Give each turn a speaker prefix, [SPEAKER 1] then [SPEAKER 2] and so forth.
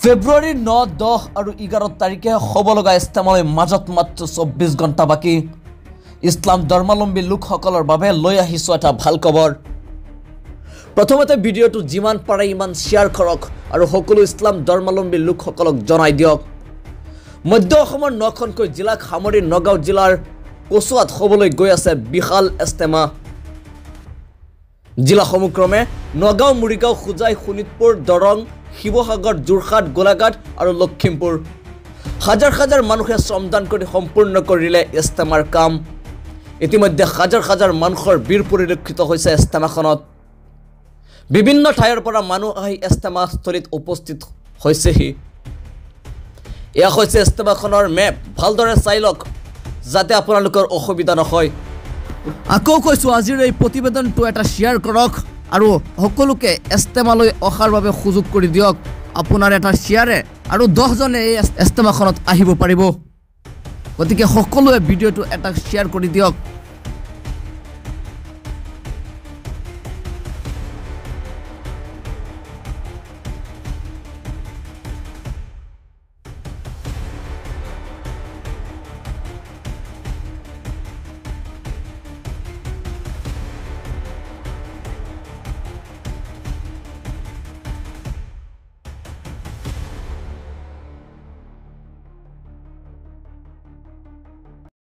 [SPEAKER 1] ফেব্ৰুৱাৰী 9, 10 আৰু 11 তাৰিখে হ'ব লগা ইস্তেমালৈ মাজত মাত্ৰ 24 ঘণ্টা বাকী। ইছলাম ধৰ্মাৱলম্বী লোকসকলৰ বাবে লৈ আহিছো এটা ভাল খবৰ। প্ৰথমতে ভিডিঅ'টো যিমান পাৰে ইমান শ্বেয়াৰ কৰক আৰু সকলো ইছলাম ধৰ্মাৱলম্বী লোকসকলক জনাই দিয়ক। মধ্য অসমৰ 9খনকৈ জিলাক সামৰি নগাঁও জিলাৰ কচুৱাত হ'বলৈ গৈ আছে বিশাল ইস্তেমা। জিলাসমূহ ক্ৰমে নগাঁও, মৰিগাঁও, হোজাই, শোণিতপুৰ, দৰং, শিৱসাগৰ, যোৰহাট, গোলাঘাট আৰু লখিমপুৰ। হাজাৰ হাজাৰ মানুহে শ্ৰমদান কৰি সম্পূৰ্ণ কৰিলে ইস্তেমাৰ কাম। ইতিমধ্যে হাজাৰ হাজাৰ মানুহৰ ভিৰ পৰিলক্ষিত হৈছে ইস্তেমাখনত। বিভিন্ন ঠাইৰ পৰা মানুহ আহি ইস্তেমাস্থলীত উপস্থিত হৈছেহি। এয়া হৈছে ইস্তেমাখনৰ মেপ। ভালদৰে চাই লওক যাতে আপোনালোকৰ অসুবিধা নহয়। আকৌ কৈছোঁ, আজিৰ এই প্ৰতিবেদনটো এটা শ্বেয়াৰ কৰক আৰু সকলোকে ইস্তেমালৈ অহাৰ বাবে সুযোগ কৰি দিয়ক। আপোনাৰ এটা শ্বেয়াৰে আৰু 10জনে এই ইস্তেমাখনত আহিব পাৰিব। গতিকে সকলোৱে ভিডিঅ'টো এটা শ্বেয়াৰ কৰি দিয়ক।